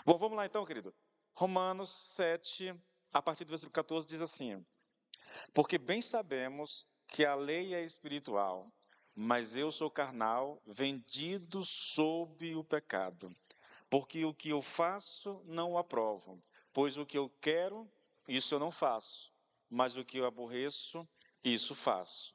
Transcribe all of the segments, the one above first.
Bom, vamos lá então, querido. Romanos 7, a partir do versículo 14, diz assim: Porque bem sabemos que a lei é espiritual, mas eu sou carnal, vendido sob o pecado. Porque o que eu faço não o aprovo, pois o que eu quero, isso eu não faço, mas o que eu aborreço, isso faço.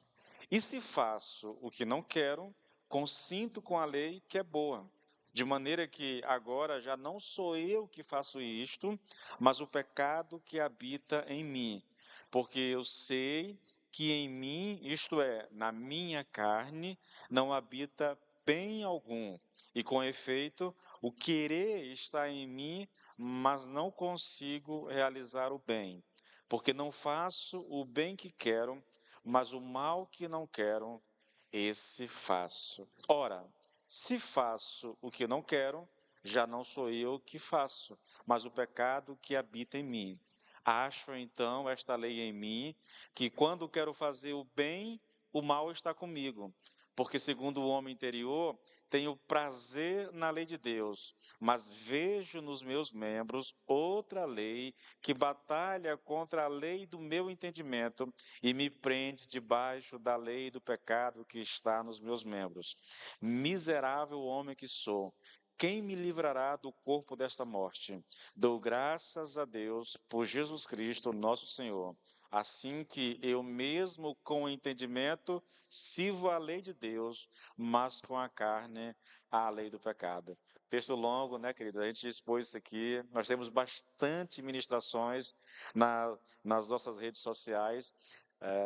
E se faço o que não quero, consinto com a lei que é boa. De maneira que agora já não sou eu que faço isto, mas o pecado que habita em mim. Porque eu sei que em mim, isto é, na minha carne, não habita bem algum. E com efeito, o querer está em mim, mas não consigo realizar o bem. Porque não faço o bem que quero, mas o mal que não quero, esse faço. Ora, se faço o que não quero, já não sou eu que faço, mas o pecado que habita em mim. Acho então esta lei em mim, que quando quero fazer o bem, o mal está comigo. Porque, segundo o homem interior, tenho prazer na lei de Deus, mas vejo nos meus membros outra lei que batalha contra a lei do meu entendimento e me prende debaixo da lei do pecado que está nos meus membros. Miserável homem que sou, quem me livrará do corpo desta morte? Dou graças a Deus por Jesus Cristo, nosso Senhor. Assim que eu mesmo com o entendimento sirvo a lei de Deus, mas com a carne a lei do pecado. Texto longo, né, querido? A gente expôs isso aqui. Nós temos bastante ministrações nas nossas redes sociais,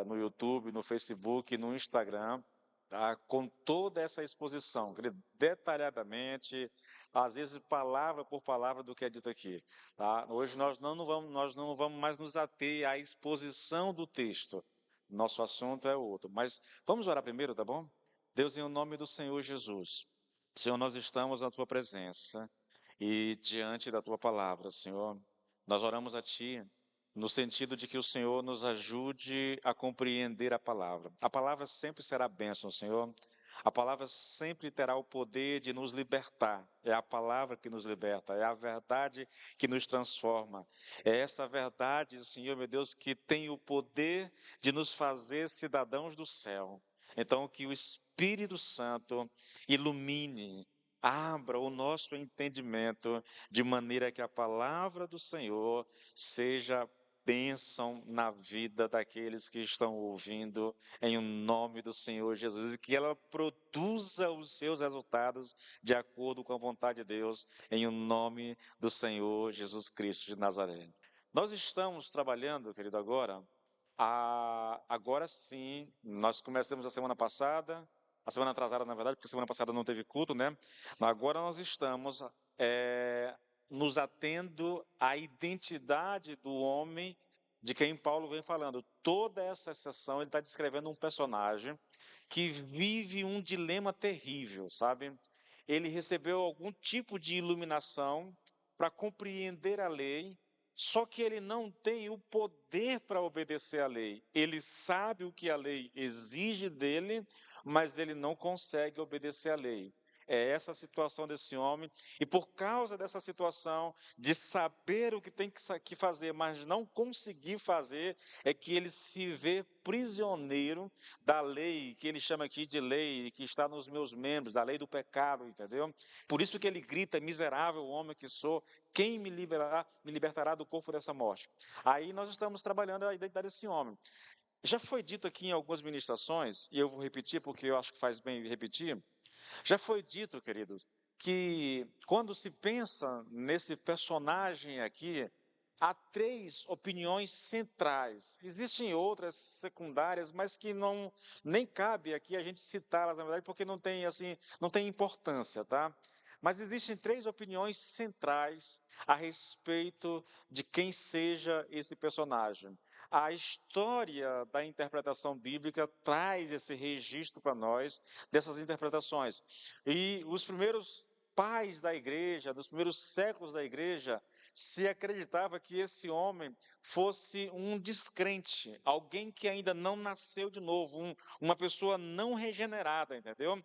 no YouTube, no Facebook, no Instagram, tá? Com toda essa exposição, querido, detalhadamente, às vezes palavra por palavra do que é dito aqui. Tá? Hoje nós não vamos mais nos ater à exposição do texto. Nosso assunto é outro. Mas vamos orar primeiro, tá bom? Deus, em nome do Senhor Jesus. Senhor, nós estamos na tua presença e diante da tua palavra, Senhor. Nós oramos a ti no sentido de que o Senhor nos ajude a compreender a palavra. A palavra sempre será bênção, Senhor. A palavra sempre terá o poder de nos libertar. É a palavra que nos liberta, é a verdade que nos transforma. É essa verdade, Senhor, meu Deus, que tem o poder de nos fazer cidadãos do céu. Então, que o Espírito Santo ilumine, abra o nosso entendimento, de maneira que a palavra do Senhor seja bênção na vida daqueles que estão ouvindo, em o nome do Senhor Jesus, e que ela produza os seus resultados de acordo com a vontade de Deus, em o nome do Senhor Jesus Cristo de Nazaré. Nós estamos trabalhando, querido, agora sim, nós começamos a semana passada, a semana atrasada, na verdade, porque a semana passada não teve culto, né? Agora nós estamos nos atendo à identidade do homem de quem Paulo vem falando. Toda essa sessão ele está descrevendo um personagem que vive um dilema terrível, sabe? Ele recebeu algum tipo de iluminação para compreender a lei, só que ele não tem o poder para obedecer à lei. Ele sabe o que a lei exige dele, mas ele não consegue obedecer à lei. É essa a situação desse homem, e por causa dessa situação, de saber o que tem que fazer, mas não conseguir fazer, é que ele se vê prisioneiro da lei, que ele chama aqui de lei, que está nos meus membros, da lei do pecado, entendeu? Por isso que ele grita, miserável homem que sou, quem me libertará do corpo dessa morte? Aí nós estamos trabalhando a identidade desse homem. Já foi dito aqui em algumas ministrações, e eu vou repetir porque eu acho que faz bem repetir, já foi dito, queridos, que quando se pensa nesse personagem aqui, há três opiniões centrais. Existem outras secundárias, mas que não nem cabe aqui a gente citá-las, na verdade, porque não tem importância, tá? Mas existem três opiniões centrais a respeito de quem seja esse personagem. A história da interpretação bíblica traz esse registro para nós dessas interpretações. E os primeiros pais da igreja, dos primeiros séculos da igreja, se acreditava que esse homem fosse um descrente, alguém que ainda não nasceu de novo, uma pessoa não regenerada, entendeu?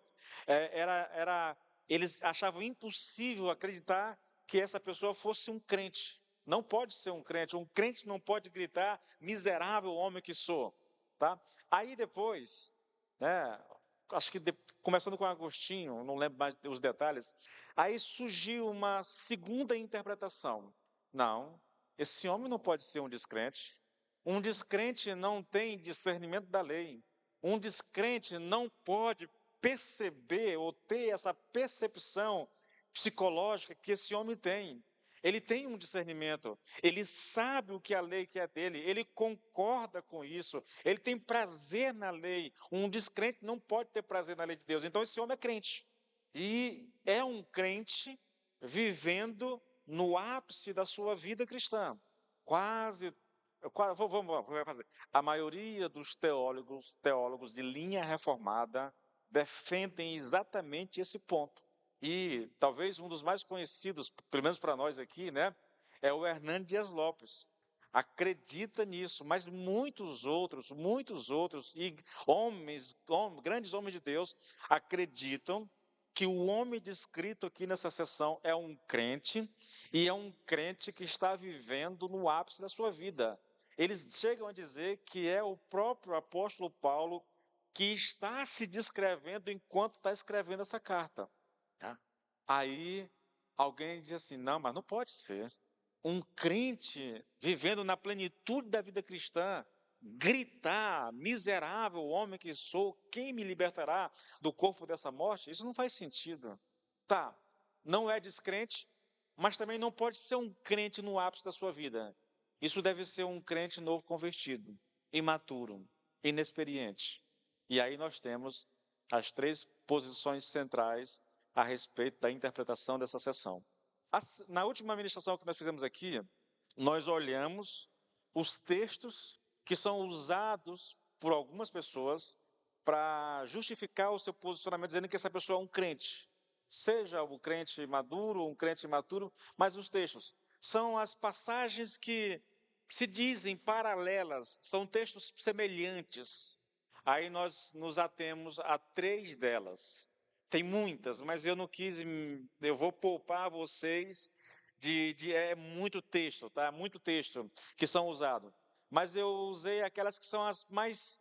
Eles achavam impossível acreditar que essa pessoa fosse um crente. Não pode ser um crente. Um crente não pode gritar, miserável homem que sou. Tá? Aí depois, né, acho que começando com Agostinho, não lembro mais os detalhes, aí surgiu uma segunda interpretação. Não, esse homem não pode ser um descrente. Um descrente não tem discernimento da lei. Um descrente não pode perceber ou ter essa percepção psicológica que esse homem tem. Ele tem um discernimento, ele sabe o que a lei quer dele, ele concorda com isso, ele tem prazer na lei. Um descrente não pode ter prazer na lei de Deus. Então esse homem é crente. E é um crente vivendo no ápice da sua vida cristã. Vamos fazer. A maioria dos teólogos de linha reformada defendem exatamente esse ponto. E talvez um dos mais conhecidos, pelo menos para nós aqui, né, é o Hernán Dias Lopes. Acredita nisso, mas muitos outros, e grandes homens de Deus, acreditam que o homem descrito aqui nessa sessão é um crente, e é um crente que está vivendo no ápice da sua vida. Eles chegam a dizer que é o próprio apóstolo Paulo que está se descrevendo enquanto está escrevendo essa carta. Tá? Aí alguém diz assim, não, mas não pode ser. Um crente vivendo na plenitude da vida cristã, gritar, miserável homem que sou, quem me libertará do corpo dessa morte? Isso não faz sentido. Tá, não é descrente, mas também não pode ser um crente no ápice da sua vida. Isso deve ser um crente novo convertido, imaturo, inexperiente. E aí nós temos as três posições centrais a respeito da interpretação dessa sessão. Na última ministração que nós fizemos aqui, nós olhamos os textos que são usados por algumas pessoas para justificar o seu posicionamento, dizendo que essa pessoa é um crente. Seja um crente maduro ou um crente imaturo, mas os textos são as passagens que se dizem paralelas, são textos semelhantes. Aí nós nos atemos a três delas. Tem muitas, mas eu não quis, eu vou poupar vocês é muito texto, tá? Muito texto que são usados. Mas eu usei aquelas que são as mais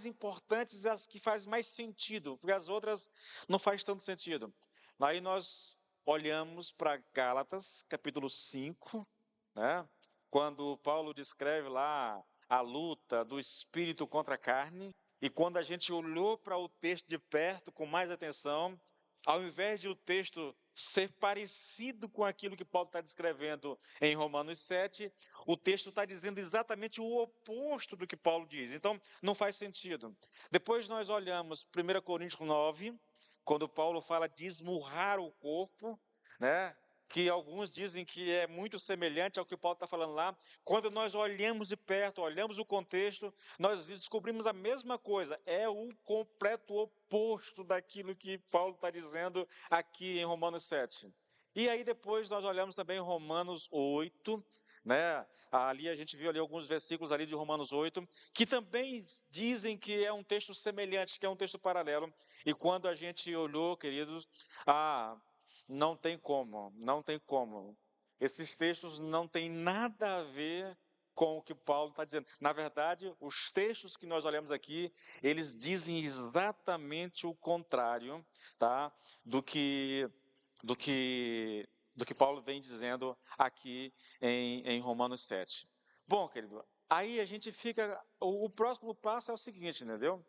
importantes, as que fazem mais sentido, porque as outras não faz tanto sentido. Aí nós olhamos para Gálatas, capítulo 5, né? Quando Paulo descreve lá a luta do espírito contra a carne, e quando a gente olhou para o texto de perto com mais atenção, ao invés de o texto ser parecido com aquilo que Paulo está descrevendo em Romanos 7, o texto está dizendo exatamente o oposto do que Paulo diz. Então, não faz sentido. Depois nós olhamos 1 Coríntios 9, quando Paulo fala de esmurrar o corpo, né? Que alguns dizem que é muito semelhante ao que Paulo está falando lá. Quando nós olhamos de perto, olhamos o contexto, nós descobrimos a mesma coisa. É o completo oposto daquilo que Paulo está dizendo aqui em Romanos 7. E aí depois nós olhamos também Romanos 8, né? Ali a gente viu ali alguns versículos ali de Romanos 8, que também dizem que é um texto semelhante, que é um texto paralelo. E quando a gente olhou, queridos, não tem como, não tem como. Esses textos não têm nada a ver com o que Paulo está dizendo. Na verdade, os textos que nós olhamos aqui, eles dizem exatamente o contrário, tá? do que Paulo vem dizendo aqui em Romanos 7. Bom, querido, aí a gente fica... O próximo passo é o seguinte, entendeu?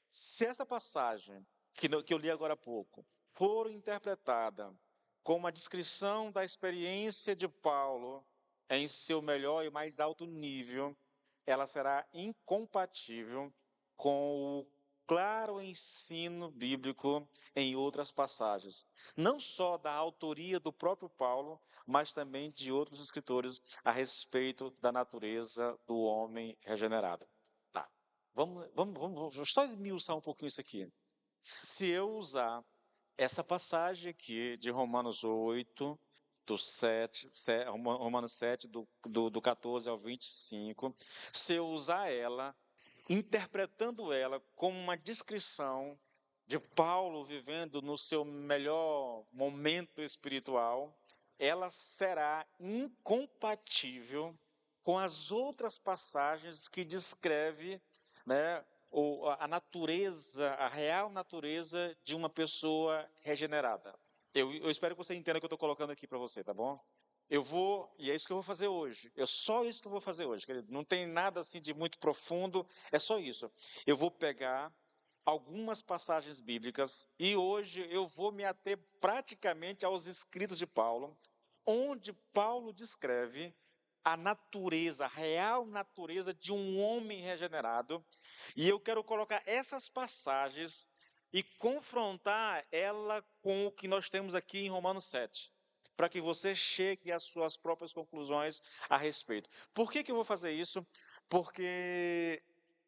Se essa passagem que eu li agora há pouco for interpretada como uma descrição da experiência de Paulo em seu melhor e mais alto nível, ela será incompatível com o claro ensino bíblico em outras passagens, não só da autoria do próprio Paulo, mas também de outros escritores a respeito da natureza do homem regenerado. Tá. Vamos só esmiuçar um pouquinho isso aqui. Se eu usar essa passagem aqui de Romanos 8, Romanos 7, do 14 ao 25, se eu usar ela, interpretando ela como uma descrição de Paulo vivendo no seu melhor momento espiritual, ela será incompatível com as outras passagens que descreve, né, a natureza, a real natureza de uma pessoa regenerada. Eu espero que você entenda o que eu estou colocando aqui para você, tá bom? E é isso que eu vou fazer hoje. É só isso que eu vou fazer hoje, querido. Não tem nada assim de muito profundo, é só isso. Eu vou pegar algumas passagens bíblicas e hoje eu vou me ater praticamente aos escritos de Paulo, onde Paulo descreve a natureza, a real natureza de um homem regenerado, e eu quero colocar essas passagens e confrontar ela com o que nós temos aqui em Romanos 7, para que você chegue às suas próprias conclusões a respeito. Por que eu vou fazer isso? Porque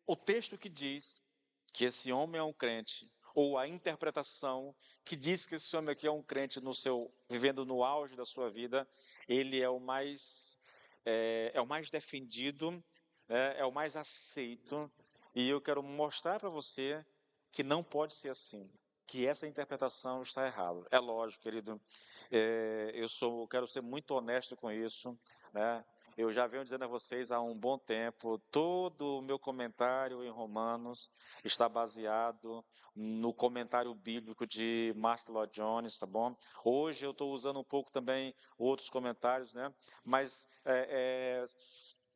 o texto que diz que esse homem é um crente, ou a interpretação que diz que esse homem aqui é um crente vivendo no auge da sua vida, ele é o mais defendido, é o mais aceito, e eu quero mostrar para você que não pode ser assim, que essa interpretação está errada. É lógico, querido, eu quero ser muito honesto com isso, né? Eu já venho dizendo a vocês há um bom tempo, todo o meu comentário em Romanos está baseado no comentário bíblico de Martyn Lloyd-Jones, tá bom? Hoje eu estou usando um pouco também outros comentários, né? Mas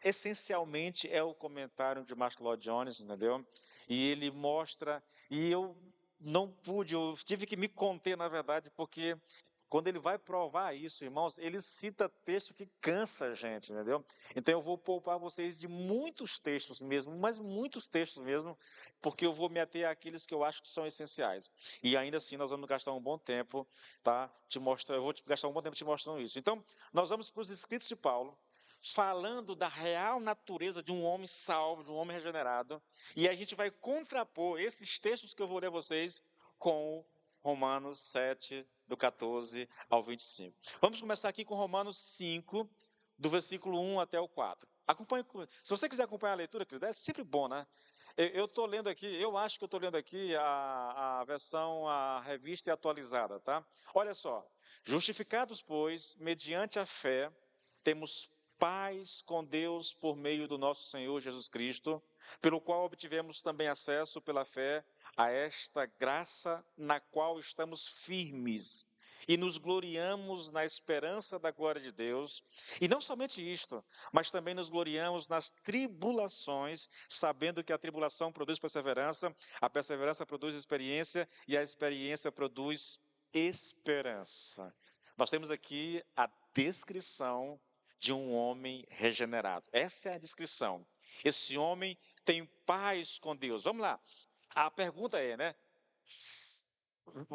essencialmente é o comentário de Martyn Lloyd-Jones, entendeu? E ele mostra, e eu eu tive que me conter, na verdade, porque quando ele vai provar isso, irmãos, ele cita texto que cansa a gente, entendeu? Então eu vou poupar vocês de muitos textos mesmo, mas muitos textos mesmo, porque eu vou me ater àqueles que eu acho que são essenciais. E ainda assim nós vamos gastar um bom tempo, tá? Eu vou gastar um bom tempo te mostrando isso. Então, nós vamos para os escritos de Paulo, falando da real natureza de um homem salvo, de um homem regenerado, e a gente vai contrapor esses textos que eu vou ler a vocês com Romanos 7, do 14 ao 25. Vamos começar aqui com Romanos 5, do versículo 1 até o 4. Se você quiser acompanhar a leitura, querido, é sempre bom, né? Eu estou lendo aqui, eu acho que eu estou lendo aqui a versão, a revista atualizada, tá? Olha só. Justificados, pois, mediante a fé, temos paz com Deus por meio do nosso Senhor Jesus Cristo, pelo qual obtivemos também acesso pela fé a esta graça na qual estamos firmes e nos gloriamos na esperança da glória de Deus. E não somente isto, mas também nos gloriamos nas tribulações, sabendo que a tribulação produz perseverança, a perseverança produz experiência e a experiência produz esperança. Nós temos aqui a descrição de um homem regenerado. Essa é a descrição. Esse homem tem paz com Deus. Vamos lá. A pergunta é, né?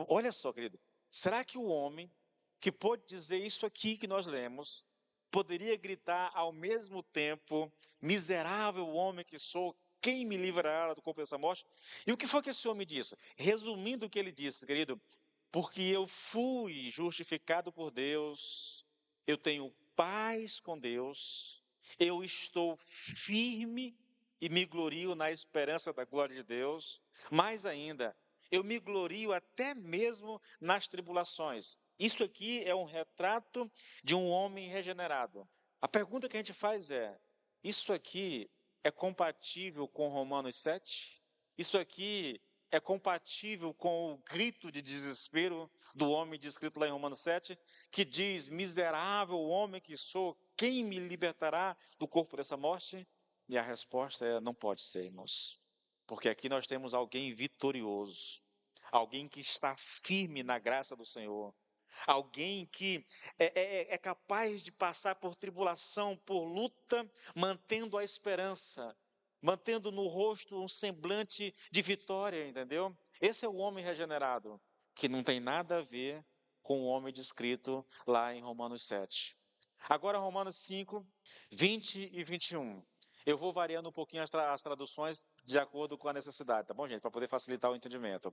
Olha só, querido. Será que o homem que pôde dizer isso aqui que nós lemos, poderia gritar ao mesmo tempo: miserável homem que sou, quem me livrará do corpo dessa morte? E o que foi que esse homem disse? Resumindo o que ele disse, querido, porque eu fui justificado por Deus, eu tenho paz com Deus, eu estou firme e me glorio na esperança da glória de Deus. Mais ainda, eu me glorio até mesmo nas tribulações. Isso aqui é um retrato de um homem regenerado. A pergunta que a gente faz é: isso aqui é compatível com Romanos 7? Isso aqui é compatível com o grito de desespero do homem descrito lá em Romanos 7, que diz: miserável homem que sou, quem me libertará do corpo dessa morte? E a resposta é: não pode ser, irmãos. Porque aqui nós temos alguém vitorioso, alguém que está firme na graça do Senhor, alguém que é capaz de passar por tribulação, por luta, mantendo a esperança, mantendo no rosto um semblante de vitória, entendeu? Esse é o homem regenerado, que não tem nada a ver com o homem descrito lá em Romanos 7. Agora, Romanos 5, 20 e 21. Eu vou variando um pouquinho as traduções de acordo com a necessidade, tá bom, gente? Para poder facilitar o entendimento.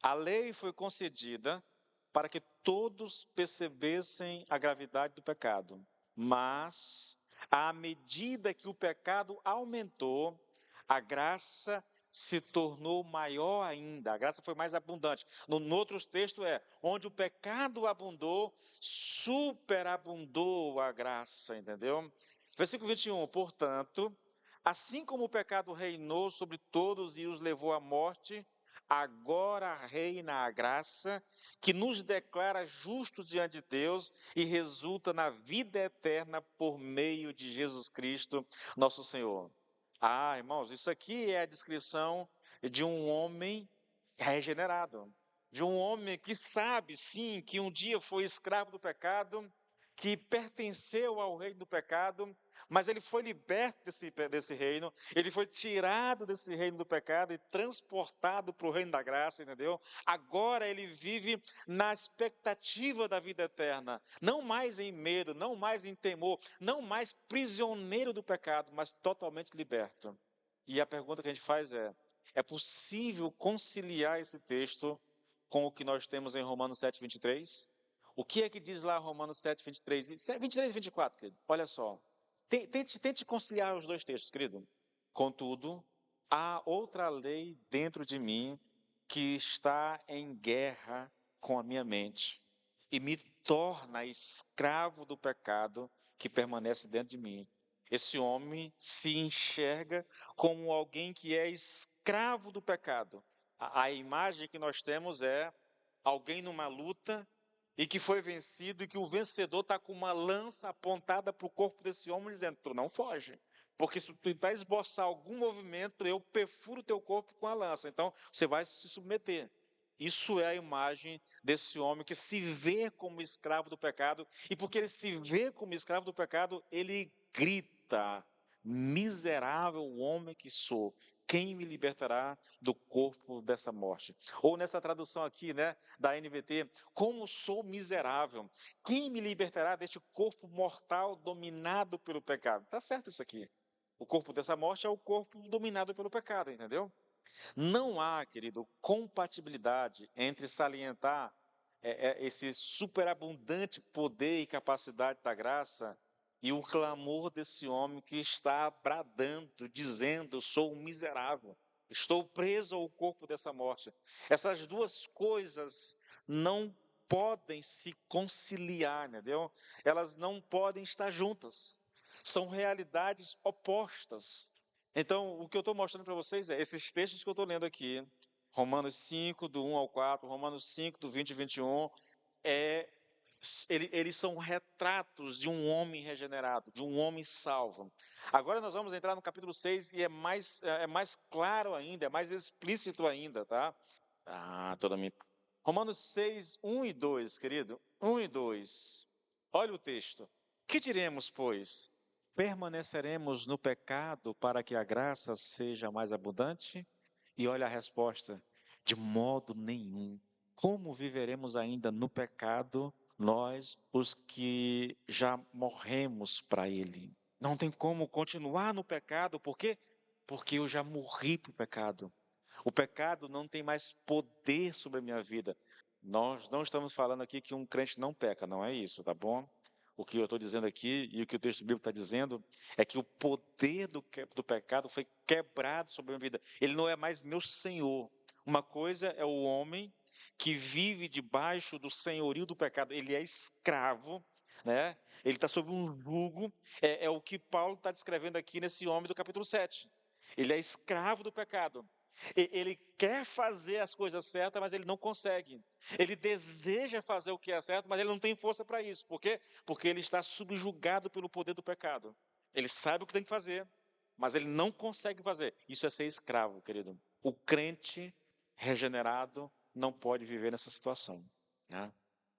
A lei foi concedida para que todos percebessem a gravidade do pecado, mas, à medida que o pecado aumentou, a graça se tornou maior ainda. A graça foi mais abundante. No outro texto onde o pecado abundou, superabundou a graça, entendeu? Versículo 21, portanto, assim como o pecado reinou sobre todos e os levou à morte, agora reina a graça que nos declara justos diante de Deus e resulta na vida eterna por meio de Jesus Cristo, nosso Senhor. Ah, irmãos, isso aqui é a descrição de um homem regenerado, de um homem que sabe, sim, que um dia foi escravo do pecado, que pertenceu ao reino do pecado, mas ele foi liberto desse reino, ele foi tirado desse reino do pecado e transportado para o reino da graça, entendeu? Agora ele vive na expectativa da vida eterna, não mais em medo, não mais em temor, não mais prisioneiro do pecado, mas totalmente liberto. E a pergunta que a gente faz é possível conciliar esse texto com o que nós temos em Romanos 7:23? O que é que diz lá Romanos 7:23? 23 e 24, querido. Olha só. Tente conciliar os dois textos, querido. Contudo, há outra lei dentro de mim que está em guerra com a minha mente e me torna escravo do pecado que permanece dentro de mim. Esse homem se enxerga como alguém que é escravo do pecado. A imagem que nós temos é alguém numa luta e que foi vencido, e que o vencedor está com uma lança apontada para o corpo desse homem, dizendo: tu não foge, porque se tu tentar esboçar algum movimento, eu perfuro o teu corpo com a lança, então você vai se submeter. Isso é a imagem desse homem que se vê como escravo do pecado, e porque ele se vê como escravo do pecado, ele grita: miserável homem que sou, quem me libertará do corpo dessa morte? Ou nessa tradução aqui, né, da NVT, como sou miserável, quem me libertará deste corpo mortal dominado pelo pecado? Tá certo isso aqui. O corpo dessa morte é o corpo dominado pelo pecado, entendeu? Não há, querido, compatibilidade entre salientar esse superabundante poder e capacidade da graça e o clamor desse homem que está bradando, dizendo: sou um miserável, estou preso ao corpo dessa morte. Essas duas coisas não podem se conciliar, entendeu? Elas não podem estar juntas. São realidades opostas. Então, o que eu estou mostrando para vocês é esses textos que eu estou lendo aqui, Romanos 5, do 1 ao 4, Romanos 5, do 20 e 21, eles são retratos de um homem regenerado, de um homem salvo. Agora nós vamos entrar no capítulo 6 e é mais claro ainda, é mais explícito ainda, tá? Toda minha... Romanos 6, 1 e 2, querido. 1 e 2. Olha o texto. Que diremos, pois? Permaneceremos no pecado para que a graça seja mais abundante? E olha a resposta: de modo nenhum. Como viveremos ainda no pecado, nós, os que já morremos para ele? Não tem como continuar no pecado, por quê? Porque eu já morri para o pecado. O pecado não tem mais poder sobre a minha vida. Nós não estamos falando aqui que um crente não peca, não é isso, tá bom? O que eu estou dizendo aqui e o que o texto bíblico está dizendo é que o poder do pecado foi quebrado sobre a minha vida. Ele não é mais meu senhor. Uma coisa é o homem que vive debaixo do senhorio do pecado. Ele é escravo, né? Ele está sob um jugo. É o que Paulo está descrevendo aqui nesse homem do capítulo 7. Ele é escravo do pecado. Ele quer fazer as coisas certas, mas ele não consegue. Ele deseja fazer o que é certo, mas ele não tem força para isso. Por quê? Porque ele está subjugado pelo poder do pecado. Ele sabe o que tem que fazer, mas ele não consegue fazer. Isso é ser escravo, querido. O crente regenerado não pode viver nessa situação, né?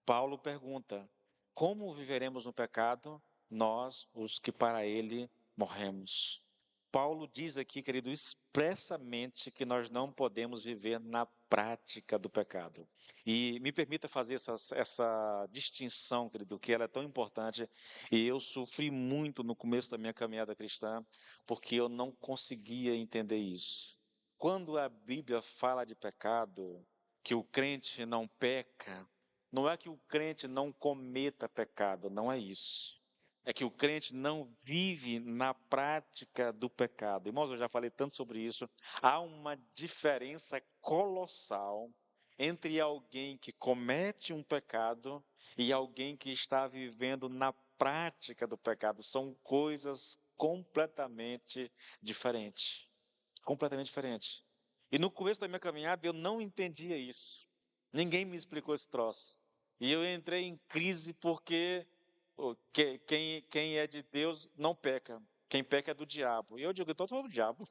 Paulo pergunta: como viveremos no pecado, nós, os que para ele morremos? Paulo diz aqui, querido, expressamente que nós não podemos viver na prática do pecado. E me permita fazer essa distinção, querido, que ela é tão importante. E eu sofri muito no começo da minha caminhada cristã, porque eu não conseguia entender isso. Quando a Bíblia fala de pecado, que o crente não peca, não é que o crente não cometa pecado, não é isso. é que o crente não vive na prática do pecado. Irmãos, eu já falei tanto sobre isso. Há uma diferença colossal entre alguém que comete um pecado e alguém que está vivendo na prática do pecado. São coisas completamente diferentes. Completamente diferentes. E no começo da minha caminhada eu não entendia isso. Ninguém me explicou esse troço. E eu entrei em crise porque quem é de Deus não peca. Quem peca é do diabo. E eu digo, então eu estou do diabo.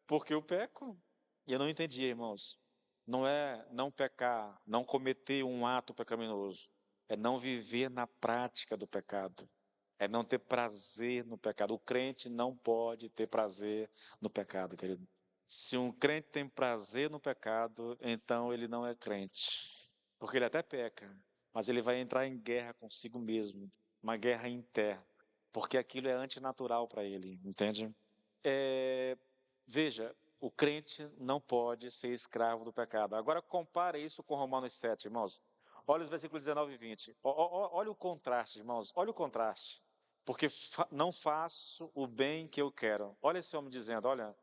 Porque eu peco. E eu não entendia, irmãos. Não é não pecar, não cometer um ato pecaminoso. É não viver na prática do pecado. É não ter prazer no pecado. O crente não pode ter prazer no pecado, querido. Se um crente tem prazer no pecado, então ele não é crente. Porque ele até peca, mas ele vai entrar em guerra consigo mesmo, uma guerra interna, porque aquilo é antinatural para ele, entende? É, veja, o crente não pode ser escravo do pecado. Agora compare isso com Romanos 7, irmãos. Olha os versículos 19 e 20. Olha o contraste, irmãos. Olha o contraste. Porque não faço o bem que eu quero. Olha esse homem dizendo, olha,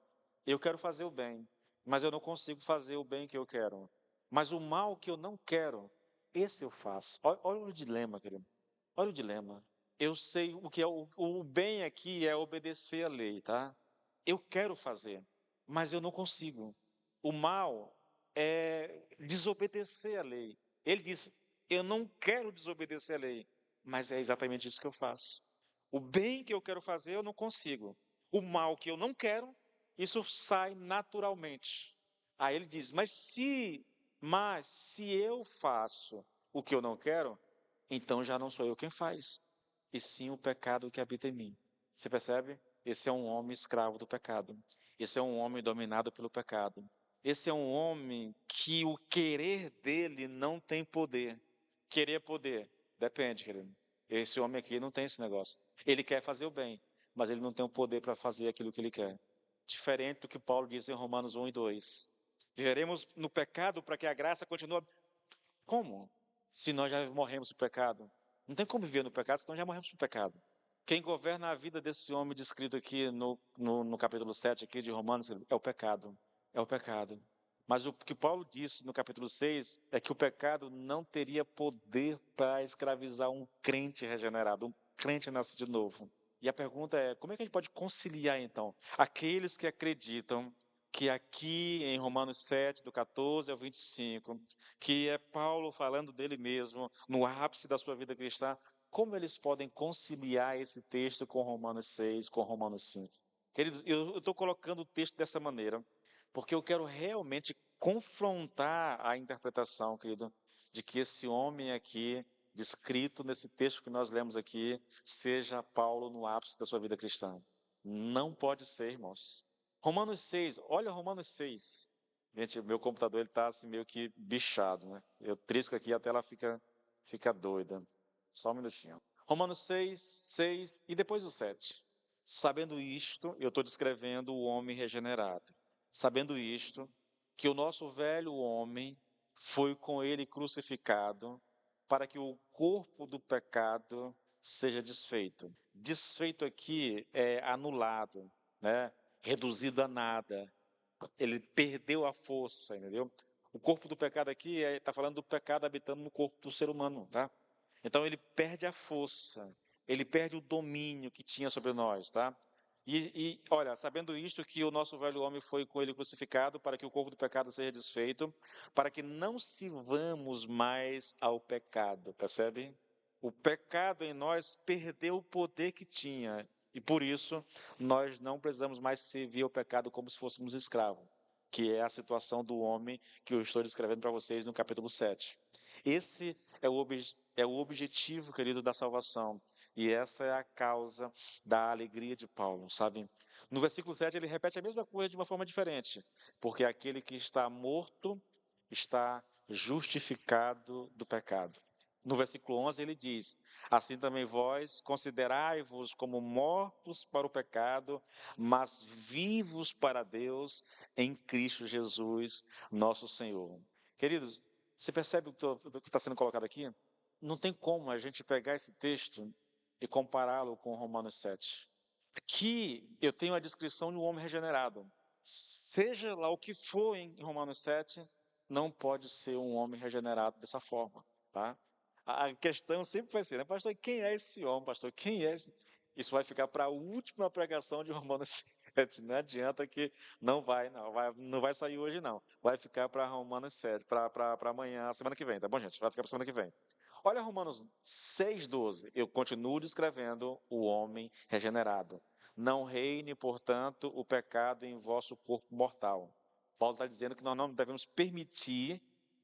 eu quero fazer o bem, mas eu não consigo fazer o bem que eu quero. Mas o mal que eu não quero, esse eu faço. Olha o dilema, querido. Olha o dilema. Eu sei o que é o bem aqui é obedecer a lei, tá? Eu quero fazer, mas eu não consigo. O mal é desobedecer a lei. Ele diz: eu não quero desobedecer a lei, mas é exatamente isso que eu faço. O bem que eu quero fazer, eu não consigo. O mal que eu não quero, isso sai naturalmente. Aí ele diz: mas se eu faço o que eu não quero, então já não sou eu quem faz, e sim o pecado que habita em mim. Você percebe? Esse é um homem escravo do pecado. Esse é um homem dominado pelo pecado. Esse é um homem que o querer dele não tem poder. Querer poder, depende, querido. Esse homem aqui não tem esse negócio. Ele quer fazer o bem, mas ele não tem o poder para fazer aquilo que ele quer. Diferente do que Paulo diz em Romanos 1 e 2. Viveremos no pecado para que a graça continue. Como? Se nós já morremos no pecado. Não tem como viver no pecado, senão já morremos no pecado. Quem governa a vida desse homem descrito aqui no capítulo 7 aqui de Romanos é o pecado. É o pecado. Mas o que Paulo disse no capítulo 6 é que o pecado não teria poder para escravizar um crente regenerado, um crente nascido de novo. E a pergunta é, como é que a gente pode conciliar então aqueles que acreditam que aqui em Romanos 7, do 14 ao 25, que é Paulo falando dele mesmo, no ápice da sua vida cristã, como eles podem conciliar esse texto com Romanos 6, com Romanos 5? Queridos, eu estou colocando o texto dessa maneira, porque eu quero realmente confrontar a interpretação, querido, de que esse homem aqui, descrito nesse texto que nós lemos aqui, seja Paulo no ápice da sua vida cristã. Não pode ser, irmãos. Romanos 6, olha Romanos 6. Gente, meu computador ele está assim meio que bichado, né? Eu trisco aqui e a tela fica doida. Só um minutinho. Romanos 6, 6 e depois o 7. Sabendo isto, eu estou descrevendo o homem regenerado. Sabendo isto, que o nosso velho homem foi com ele crucificado para que o corpo do pecado seja desfeito. Desfeito aqui é anulado, né? Reduzido a nada. Ele perdeu a força, entendeu? O corpo do pecado aqui está falando do pecado habitando no corpo do ser humano, tá? Então ele perde a força, ele perde o domínio que tinha sobre nós, tá? Olha, sabendo isto, que o nosso velho homem foi com ele crucificado para que o corpo do pecado seja desfeito, para que não sirvamos mais ao pecado, percebe? O pecado em nós perdeu o poder que tinha, e por isso nós não precisamos mais servir ao pecado como se fôssemos escravos, que é a situação do homem que eu estou descrevendo para vocês no capítulo 7. Esse é o objetivo, querido, da salvação. E essa é a causa da alegria de Paulo, sabe? No versículo 7 ele repete a mesma coisa de uma forma diferente. Porque aquele que está morto está justificado do pecado. No versículo 11 ele diz: assim também vós considerai-vos como mortos para o pecado, mas vivos para Deus em Cristo Jesus, nosso Senhor. Queridos, você percebe o que está sendo colocado aqui? Não tem como a gente pegar esse texto e compará-lo com Romanos 7. Aqui eu tenho a descrição de um homem regenerado. Seja lá o que for em Romanos 7, não pode ser um homem regenerado dessa forma, tá? A questão sempre vai ser, né, pastor, quem é esse homem, pastor? Quem é esse? Isso vai ficar para a última pregação de Romanos 7. Não adianta que não vai sair hoje não. Vai ficar para Romanos 7, para amanhã, semana que vem, tá bom, gente? Vai ficar para semana que vem. Olha Romanos 6,12. Eu continuo descrevendo o homem regenerado. Não reine, portanto, o pecado em vosso corpo mortal. Paulo está dizendo que nós não devemos permitir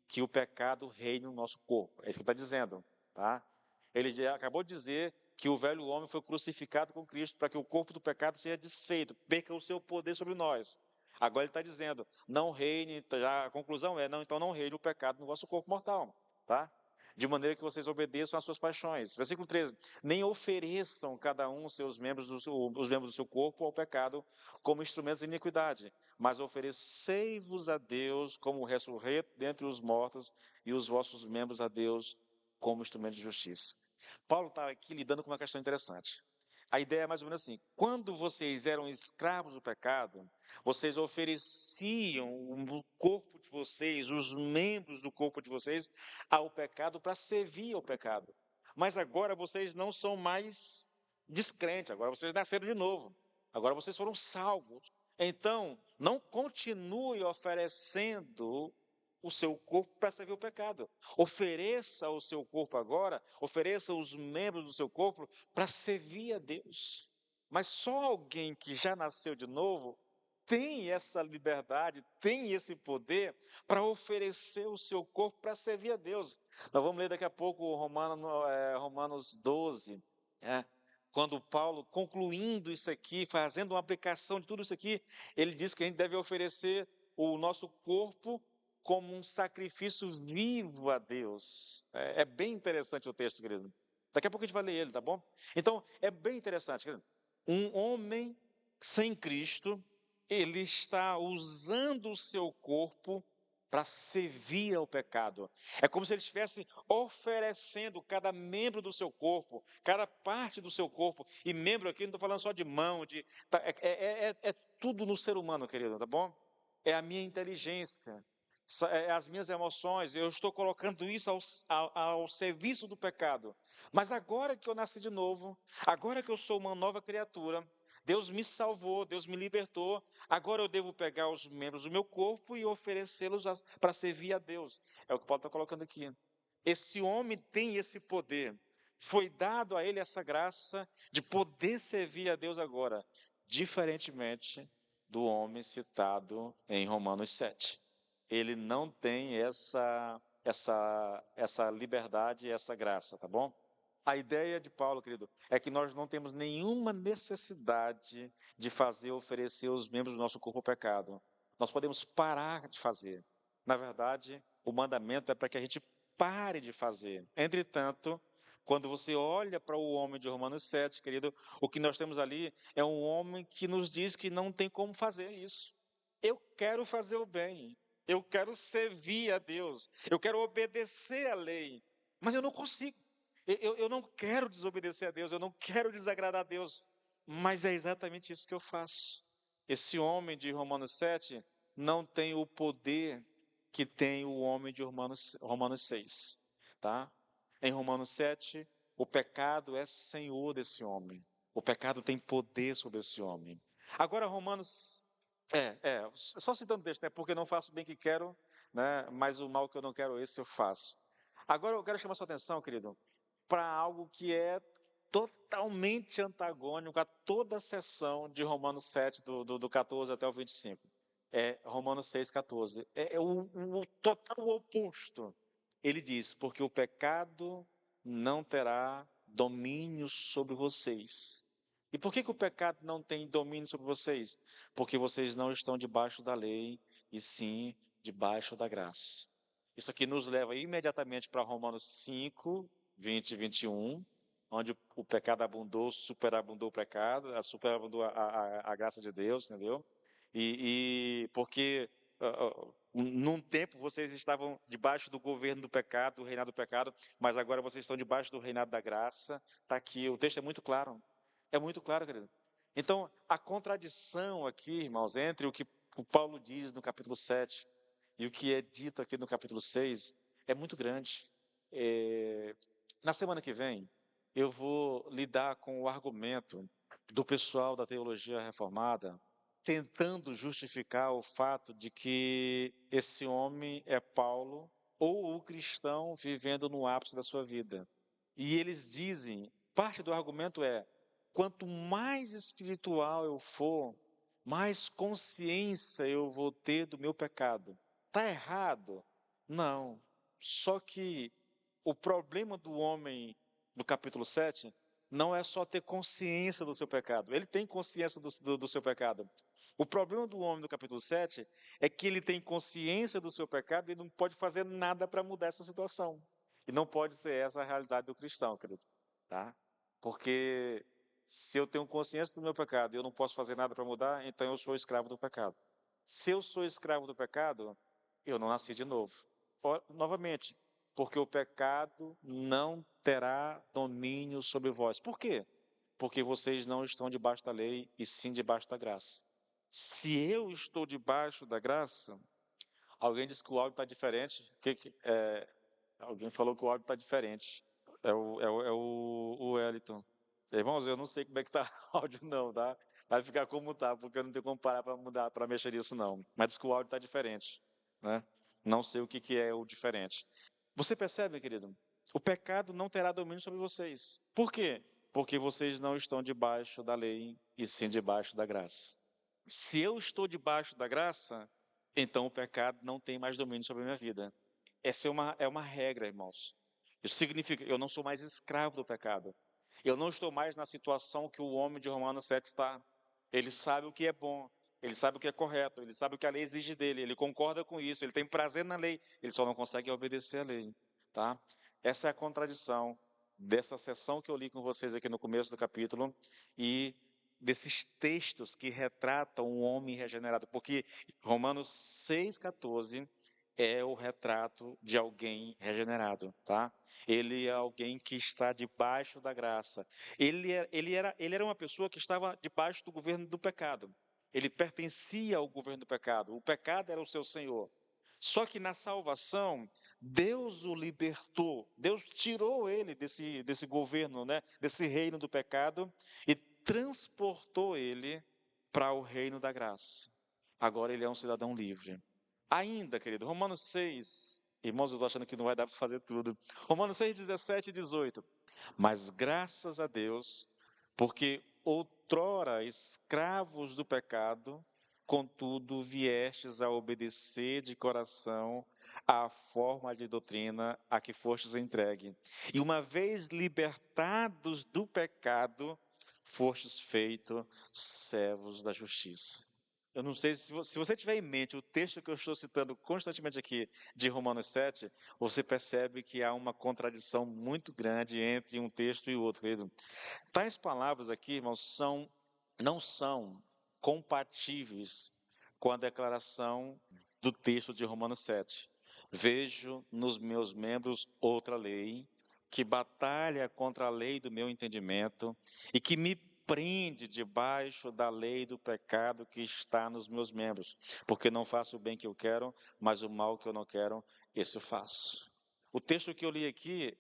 que o pecado reine no nosso corpo. É isso que ele está dizendo, tá? Ele já acabou de dizer que o velho homem foi crucificado com Cristo para que o corpo do pecado seja desfeito, perca o seu poder sobre nós. Agora ele está dizendo, não reine, a conclusão é, não, então não reine o pecado no vosso corpo mortal, tá? De maneira que vocês obedeçam às suas paixões. Versículo 13, nem ofereçam cada um os membros do seu corpo ao pecado como instrumentos de iniquidade, mas oferecei-vos a Deus como ressurreto dentre os mortos e os vossos membros a Deus como instrumentos de justiça. Paulo está aqui lidando com uma questão interessante. A ideia é mais ou menos assim: quando vocês eram escravos do pecado, vocês ofereciam o corpo de vocês, os membros do corpo de vocês, ao pecado para servir ao pecado. Mas agora vocês não são mais descrentes, agora vocês nasceram de novo, agora vocês foram salvos. Então, não continue oferecendo o seu corpo para servir o pecado. Ofereça o seu corpo agora, ofereça os membros do seu corpo para servir a Deus. Mas só alguém que já nasceu de novo tem essa liberdade, tem esse poder para oferecer o seu corpo para servir a Deus. Nós vamos ler daqui a pouco Romanos 12, quando Paulo, concluindo isso aqui, fazendo uma aplicação de tudo isso aqui, ele diz que a gente deve oferecer o nosso corpo como um sacrifício vivo a Deus. É bem interessante o texto, querido. Daqui a pouco a gente vai ler ele, tá bom? Então, é bem interessante, querido. Um homem sem Cristo, ele está usando o seu corpo para servir ao pecado. É como se ele estivesse oferecendo cada membro do seu corpo, cada parte do seu corpo. E membro aqui, não estou falando só de mão, é tudo no ser humano, querido, tá bom? É a minha inteligência, as minhas emoções, eu estou colocando isso ao serviço do pecado. Mas agora que eu nasci de novo, agora que eu sou uma nova criatura, Deus me salvou, Deus me libertou, agora eu devo pegar os membros do meu corpo e oferecê-los para servir a Deus. É o que Paulo está colocando aqui. Esse homem tem esse poder, foi dado a ele essa graça de poder servir a Deus agora, diferentemente do homem citado em Romanos 7. Ele não tem essa liberdade e essa graça, tá bom? A ideia de Paulo, querido, é que nós não temos nenhuma necessidade de oferecer os membros do nosso corpo ao pecado. Nós podemos parar de fazer. Na verdade, o mandamento é para que a gente pare de fazer. Entretanto, quando você olha para o homem de Romanos 7, querido, o que nós temos ali é um homem que nos diz que não tem como fazer isso. Eu quero fazer o bem, eu quero servir a Deus, eu quero obedecer à lei, mas eu não consigo. Eu não quero desobedecer a Deus, eu não quero desagradar a Deus, mas é exatamente isso que eu faço. Esse homem de Romanos 7 não tem o poder que tem o homem de Romanos 6, tá? Em Romanos 7, o pecado é senhor desse homem. O pecado tem poder sobre esse homem. Agora, Romanos. Só citando o texto, né? Porque não faço o bem que quero, né? Mas o mal que eu não quero, esse eu faço. Agora eu quero chamar sua atenção, querido, para algo que é totalmente antagônico a toda a seção de Romanos 7, do 14 até o 25. É Romanos 6, 14. É o total oposto. Ele diz, porque o pecado não terá domínio sobre vocês. E por que o pecado não tem domínio sobre vocês? Porque vocês não estão debaixo da lei, e sim debaixo da graça. Isso aqui nos leva imediatamente para Romanos 5, 20 e 21, onde o pecado abundou, superabundou o pecado, superabundou a graça de Deus, entendeu? Porque Num tempo vocês estavam debaixo do governo do pecado, do reinado do pecado, mas agora vocês estão debaixo do reinado da graça. Está aqui, o texto é muito claro. É muito claro, querido. Então, a contradição aqui, irmãos, entre o que o Paulo diz no capítulo 7 e o que é dito aqui no capítulo 6 é muito grande. Na semana que vem, eu vou lidar com o argumento do pessoal da teologia reformada, tentando justificar o fato de que esse homem é Paulo ou o cristão vivendo no ápice da sua vida. E eles dizem, parte do argumento é, quanto mais espiritual eu for, mais consciência eu vou ter do meu pecado. Está errado? Não. Só que o problema do homem no capítulo 7 não é só ter consciência do seu pecado. Ele tem consciência do seu pecado. O problema do homem do capítulo 7 é que ele tem consciência do seu pecado e não pode fazer nada para mudar essa situação. E não pode ser essa a realidade do cristão, querido. Tá? Porque se eu tenho consciência do meu pecado e eu não posso fazer nada para mudar, então eu sou escravo do pecado. Se eu sou escravo do pecado, eu não nasci de novo. Novamente, porque o pecado não terá domínio sobre vós. Por quê? Porque vocês não estão debaixo da lei e sim debaixo da graça. Se eu estou debaixo da graça, alguém disse que o áudio está diferente. Alguém falou que o áudio está diferente. É o Wellington. Irmãos, eu não sei como é que está o áudio não, tá? Vai ficar como tá, porque eu não tenho como parar para mudar, para mexer nisso não. Mas diz que o áudio está diferente, né? Não sei o que é o diferente. Você percebe, querido? O pecado não terá domínio sobre vocês. Por quê? Porque vocês não estão debaixo da lei e sim debaixo da graça. Se eu estou debaixo da graça, então o pecado não tem mais domínio sobre a minha vida. Essa é uma regra, irmãos. Isso significa que eu não sou mais escravo do pecado. Eu não estou mais na situação que o homem de Romanos 7 está. Ele sabe o que é bom, ele sabe o que é correto, ele sabe o que a lei exige dele, ele concorda com isso, ele tem prazer na lei, ele só não consegue obedecer à lei. Tá? Essa é a contradição dessa sessão que eu li com vocês aqui no começo do capítulo e desses textos que retratam um homem regenerado, porque Romanos 6,14 é o retrato de alguém regenerado, tá? Ele é alguém que está debaixo da graça. Ele era uma pessoa que estava debaixo do governo do pecado. Ele pertencia ao governo do pecado. O pecado era o seu senhor. Só que na salvação, Deus o libertou. Deus tirou ele desse governo, né? Desse reino do pecado e transportou ele para o reino da graça. Agora ele é um cidadão livre. Ainda, querido, Romanos 6, irmãos, eu estou achando que não vai dar para fazer tudo. Romanos 6, 17 e 18. Mas graças a Deus, porque outrora escravos do pecado, contudo viestes a obedecer de coração à forma de doutrina a que fostes entregue. E uma vez libertados do pecado, fostes feitos servos da justiça. Eu não sei se você tiver em mente o texto que eu estou citando constantemente aqui de Romanos 7, você percebe que há uma contradição muito grande entre um texto e o outro. Tais palavras aqui, irmãos, não são compatíveis com a declaração do texto de Romanos 7. Vejo nos meus membros outra lei, que batalha contra a lei do meu entendimento e que me prende debaixo da lei do pecado que está nos meus membros, porque não faço o bem que eu quero, mas o mal que eu não quero, esse eu faço. O texto que eu li aqui,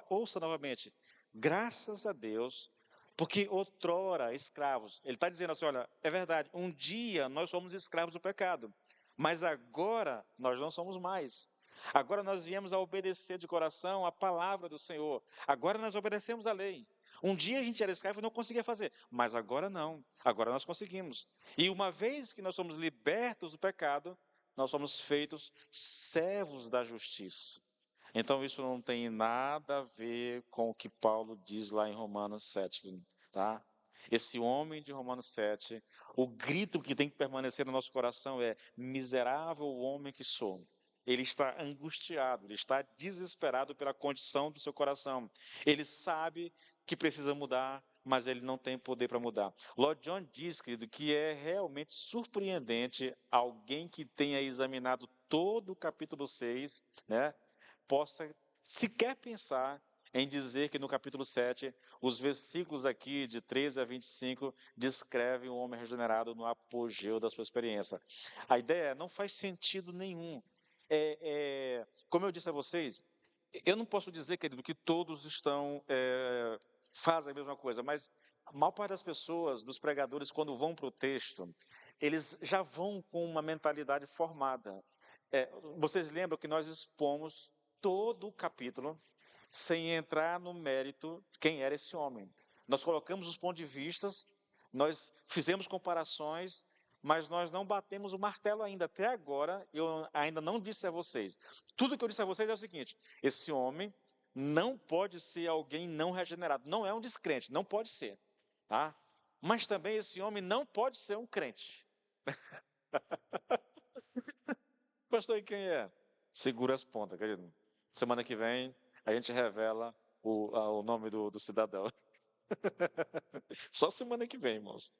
ouça novamente, graças a Deus, porque outrora escravos, ele está dizendo assim, olha, é verdade, um dia nós somos escravos do pecado, mas agora nós não somos mais. Agora nós viemos a obedecer de coração a palavra do Senhor. Agora nós obedecemos a lei. Um dia a gente era escravo e não conseguia fazer, mas agora não. Agora nós conseguimos. E uma vez que nós somos libertos do pecado, nós somos feitos servos da justiça. Então isso não tem nada a ver com o que Paulo diz lá em Romanos 7, tá? Esse homem de Romanos 7, o grito que tem que permanecer no nosso coração é: miserável homem que sou. Ele está angustiado, ele está desesperado pela condição do seu coração. Ele sabe que precisa mudar, mas ele não tem poder para mudar. Lord John diz, querido, que é realmente surpreendente alguém que tenha examinado todo o capítulo 6, né, possa sequer pensar em dizer que no capítulo 7, os versículos aqui de 13 a 25 descrevem o homem regenerado no apogeu da sua experiência. A ideia não faz sentido nenhum. Como eu disse a vocês, eu não posso dizer, querido, que todos fazem a mesma coisa, mas a maior parte das pessoas, dos pregadores, quando vão para o texto, eles já vão com uma mentalidade formada. Vocês lembram que nós expomos todo o capítulo sem entrar no mérito de quem era esse homem. Nós colocamos os pontos de vistas, nós fizemos comparações, mas nós não batemos o martelo ainda. Até agora, eu ainda não disse a vocês. Tudo que eu disse a vocês é o seguinte: esse homem não pode ser alguém não regenerado. Não é um descrente, não pode ser. Tá? Mas também esse homem não pode ser um crente. Pastor, e quem é? Segura as pontas, querido. Semana que vem a gente revela o nome do cidadão. Só semana que vem, irmãos.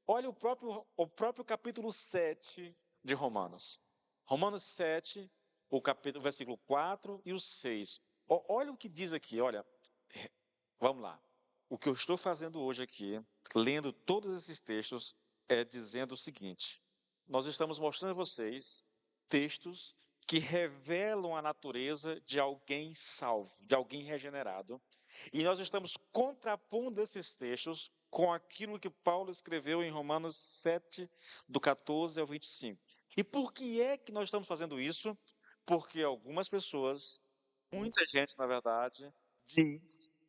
Olha o próprio capítulo 7 de Romanos. Romanos 7, o versículo 4 e o 6. Olha o que diz aqui, olha. Vamos lá. O que eu estou fazendo hoje aqui, lendo todos esses textos, é dizendo o seguinte: nós estamos mostrando a vocês textos que revelam a natureza de alguém salvo, de alguém regenerado, e nós estamos contrapondo esses textos com aquilo que Paulo escreveu em Romanos 7, do 14 ao 25. E por que é que nós estamos fazendo isso? Porque algumas pessoas, muita gente, na verdade,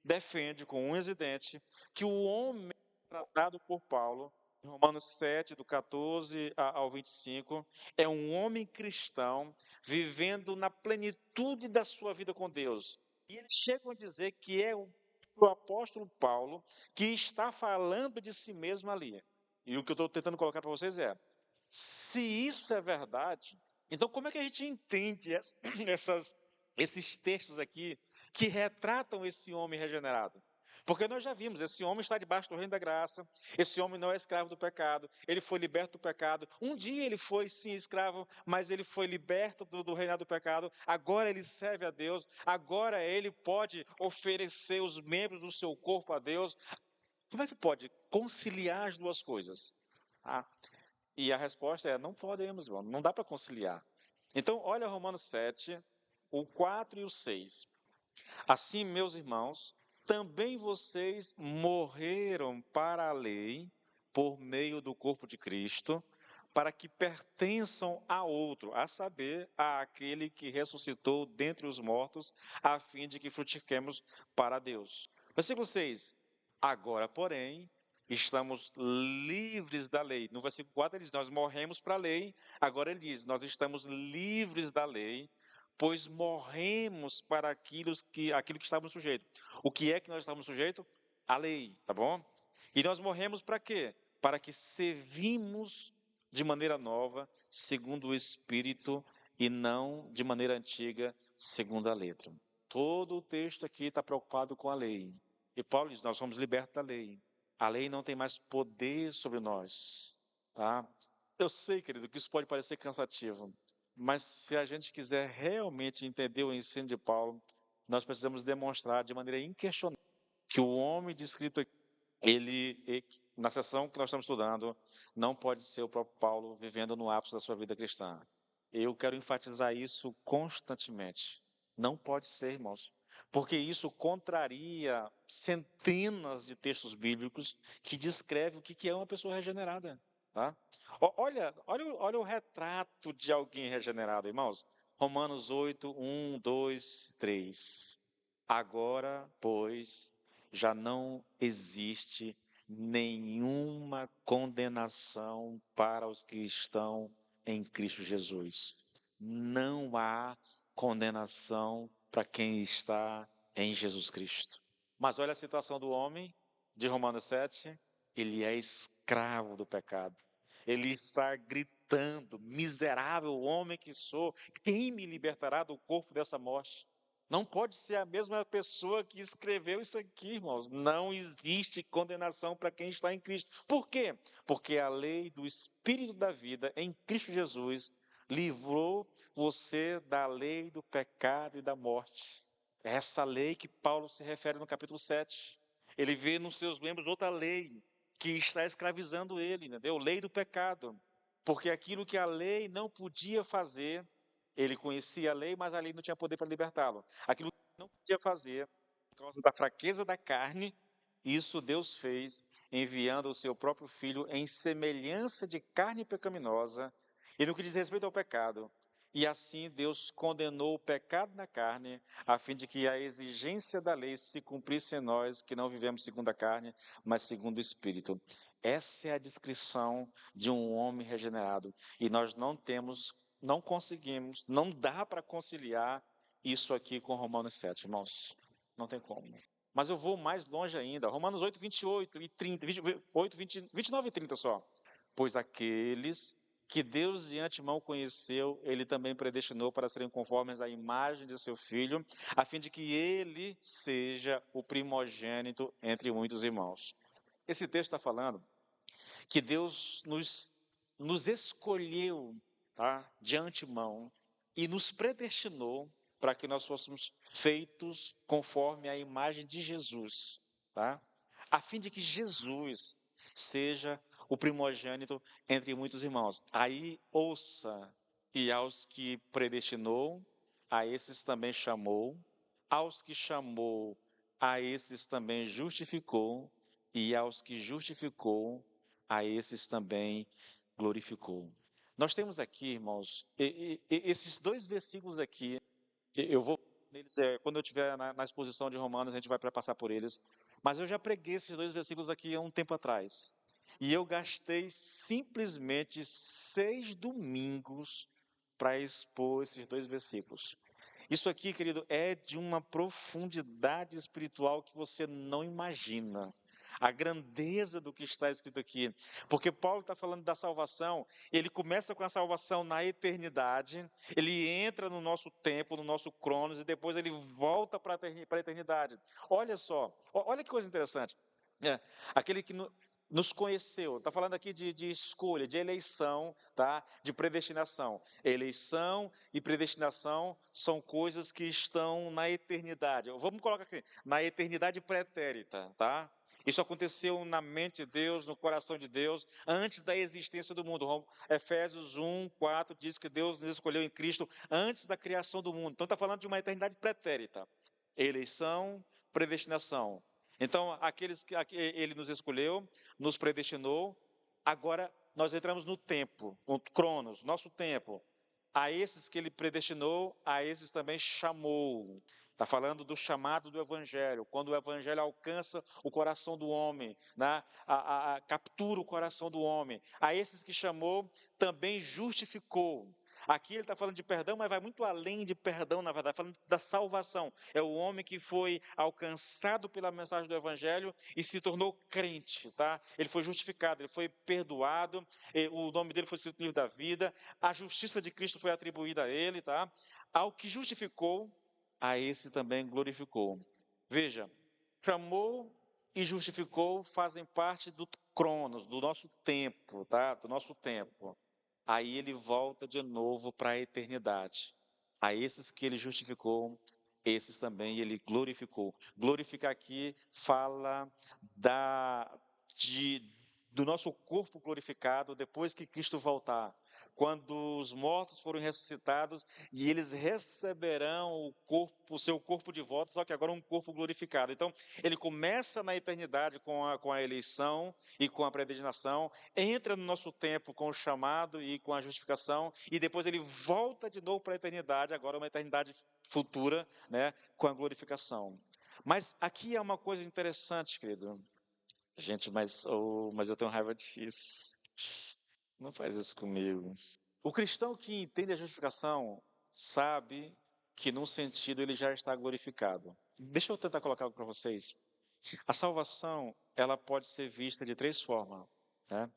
defende com unhas e dentes que o homem tratado por Paulo, em Romanos 7, do 14 ao 25, é um homem cristão vivendo na plenitude da sua vida com Deus. E eles chegam a dizer que é o apóstolo Paulo que está falando de si mesmo ali. E o que eu estou tentando colocar para vocês é: se isso é verdade, então como é que a gente entende esses textos aqui que retratam esse homem regenerado? Porque nós já vimos, esse homem está debaixo do reino da graça, esse homem não é escravo do pecado, ele foi liberto do pecado. Um dia ele foi sim escravo, mas ele foi liberto do reinado do pecado, agora ele serve a Deus, agora ele pode oferecer os membros do seu corpo a Deus. Como é que pode conciliar as duas coisas? Ah, e a resposta é: não podemos, irmão, não dá para conciliar. Então, olha Romanos 7, o 4 e o 6. Assim, meus irmãos, também vocês morreram para a lei por meio do corpo de Cristo, para que pertençam a outro, a saber, àquele que ressuscitou dentre os mortos, a fim de que frutifiquemos para Deus. Versículo 6. Agora, porém, estamos livres da lei. No versículo 4 ele diz: nós morremos para a lei. Agora ele diz: nós estamos livres da lei, pois morremos para aquilo que estávamos sujeitos. O que é que nós estávamos sujeitos? A lei, tá bom? E nós morremos para quê? Para que servimos de maneira nova, segundo o Espírito, e não de maneira antiga, segundo a letra. Todo o texto aqui está preocupado com a lei. E Paulo diz: nós somos libertos da lei. A lei não tem mais poder sobre nós. Tá? Eu sei, querido, que isso pode parecer cansativo, mas se a gente quiser realmente entender o ensino de Paulo, nós precisamos demonstrar de maneira inquestionável que o homem descrito aqui, na sessão que nós estamos estudando, não pode ser o próprio Paulo vivendo no ápice da sua vida cristã. Eu quero enfatizar isso constantemente. Não pode ser, irmãos, porque isso contraria centenas de textos bíblicos que descrevem o que é uma pessoa regenerada. Tá? Olha o retrato de alguém regenerado, irmãos. Romanos 8, 1, 2, 3. Agora, pois, já não existe nenhuma condenação para os que estão em Cristo Jesus. Não há condenação para quem está em Jesus Cristo. Mas olha a situação do homem de Romanos 7, ele é escravo do pecado. Ele está gritando: miserável homem que sou, quem me libertará do corpo dessa morte? Não pode ser a mesma pessoa que escreveu isso aqui, irmãos. Não existe condenação para quem está em Cristo. Por quê? Porque a lei do Espírito da vida em Cristo Jesus livrou você da lei do pecado e da morte. É essa lei que Paulo se refere no capítulo 7. Ele vê nos seus membros outra lei que está escravizando ele, entendeu? Lei do pecado. Porque aquilo que a lei não podia fazer, ele conhecia a lei, mas a lei não tinha poder para libertá-lo. Aquilo que ele não podia fazer, por causa da fraqueza da carne, isso Deus fez, enviando o seu próprio Filho em semelhança de carne pecaminosa, e no que diz respeito ao pecado. E assim Deus condenou o pecado na carne, a fim de que a exigência da lei se cumprisse em nós, que não vivemos segundo a carne, mas segundo o Espírito. Essa é a descrição de um homem regenerado. E nós não conseguimos, não dá para conciliar isso aqui com Romanos 7, irmãos. Não tem como. Mas eu vou mais longe ainda. Romanos 8, 28 e 30, 28, 29 e 30 só. Pois aqueles que Deus de antemão conheceu, ele também predestinou para serem conformes à imagem de seu Filho, a fim de que ele seja o primogênito entre muitos irmãos. Esse texto está falando que Deus nos escolheu, tá, de antemão e nos predestinou para que nós fôssemos feitos conforme a imagem de Jesus, tá? A fim de que Jesus seja o primogênito entre muitos irmãos. Aí ouça, e aos que predestinou, a esses também chamou, aos que chamou, a esses também justificou, e aos que justificou, a esses também glorificou. Nós temos aqui, irmãos, esses dois versículos aqui, eu vou neles, quando eu estiver na exposição de Romanos, a gente vai passar por eles, mas eu já preguei esses dois versículos aqui há um tempo atrás, e eu gastei simplesmente 6 domingos para expor esses dois versículos. Isso aqui, querido, é de uma profundidade espiritual que você não imagina. A grandeza do que está escrito aqui. Porque Paulo está falando da salvação, ele começa com a salvação na eternidade, ele entra no nosso tempo, no nosso cronos, e depois ele volta para a eternidade. Olha só, olha que coisa interessante. É, aquele que nos conheceu, está falando aqui de escolha, de eleição, tá? De predestinação. Eleição e predestinação são coisas que estão na eternidade. Vamos colocar aqui, na eternidade pretérita, tá? Isso aconteceu na mente de Deus, no coração de Deus, antes da existência do mundo. Efésios 1, 4 diz que Deus nos escolheu em Cristo antes da criação do mundo. Então está falando de uma eternidade pretérita. Eleição, predestinação. Então, aqueles que ele nos escolheu, nos predestinou, agora nós entramos no tempo, no cronos, nosso tempo. A esses que ele predestinou, a esses também chamou. Está falando do chamado do Evangelho, quando o Evangelho alcança o coração do homem, né? Captura o coração do homem. A esses que chamou, também justificou. Aqui ele está falando de perdão, mas vai muito além de perdão, na verdade, falando da salvação. É o homem que foi alcançado pela mensagem do Evangelho e se tornou crente, tá? Ele foi justificado, ele foi perdoado, o nome dele foi escrito no livro da vida, a justiça de Cristo foi atribuída a ele, tá? Ao que justificou, a esse também glorificou. Veja, chamou e justificou fazem parte do cronos, do nosso tempo, tá? Do nosso tempo. Aí ele volta de novo para a eternidade. A esses que ele justificou, esses também ele glorificou. Glorificar aqui fala de, do nosso corpo glorificado depois que Cristo voltar. Quando os mortos foram ressuscitados e eles receberão o seu corpo de volta, só que agora um corpo glorificado. Então, ele começa na eternidade com a eleição e com a predestinação, entra no nosso tempo com o chamado e com a justificação, e depois ele volta de novo para a eternidade, agora uma eternidade futura, né, com a glorificação. Mas aqui é uma coisa interessante, querido. Gente, mas eu tenho raiva disso. Não faz isso comigo. O cristão que entende a justificação sabe que, num sentido, ele já está glorificado. Deixa eu tentar colocar algo para vocês. A salvação, ela pode ser vista de 3 formas, né?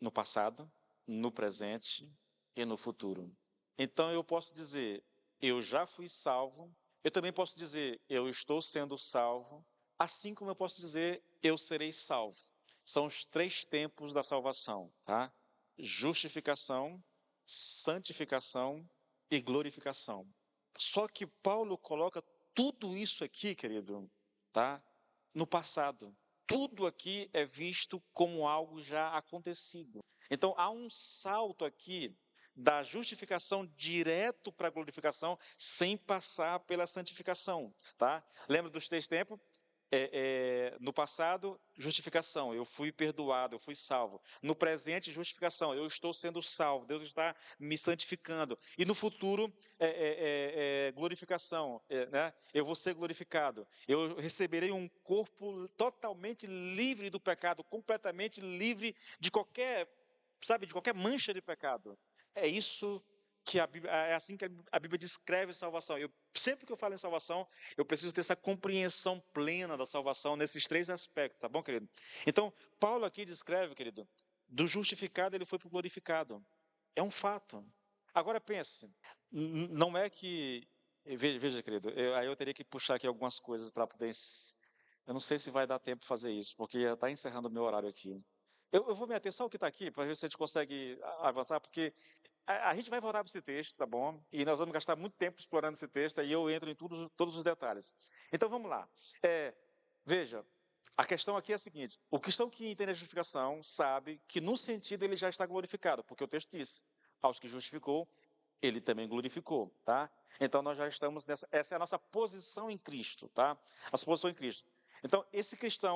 No passado, no presente e no futuro. Então eu posso dizer, eu já fui salvo eu também posso dizer, eu estou sendo salvo, assim como eu posso dizer, eu serei salvo. São os 3 tempos da salvação, tá? Justificação, santificação e glorificação. Só que Paulo coloca tudo isso aqui, querido, tá? No passado. Tudo aqui é visto como algo já acontecido. Então há um salto aqui da justificação direto para a glorificação, sem passar pela santificação, tá? Lembra dos 3 tempos? No passado, justificação, eu fui perdoado, eu fui salvo. No presente, justificação, eu estou sendo salvo, Deus está me santificando. E no futuro, glorificação, né? Eu vou ser glorificado. Eu receberei um corpo totalmente livre do pecado, completamente livre de qualquer, sabe, de qualquer mancha de pecado. É isso que é assim que a Bíblia descreve salvação. Sempre que eu falo em salvação, eu preciso ter essa compreensão plena da salvação nesses 3 aspectos, tá bom, querido? Então, Paulo aqui descreve, querido, do justificado ele foi para o glorificado. É um fato. Agora pense, não é que, veja, querido, aí eu teria que puxar aqui algumas coisas para poder, eu não sei se vai dar tempo de fazer isso, porque está encerrando o meu horário aqui. Eu vou me ater só o que está aqui, para ver se a gente consegue avançar, porque a gente vai voltar para esse texto, tá bom? E nós vamos gastar muito tempo explorando esse texto, aí eu entro em todos os detalhes. Então vamos lá. Veja, a questão aqui é a seguinte: o cristão que entende a justificação sabe que, no sentido, ele já está glorificado, porque o texto diz: aos que justificou, ele também glorificou, tá? Então nós já estamos nessa, essa é a nossa posição em Cristo, tá? A nossa posição em Cristo. Então,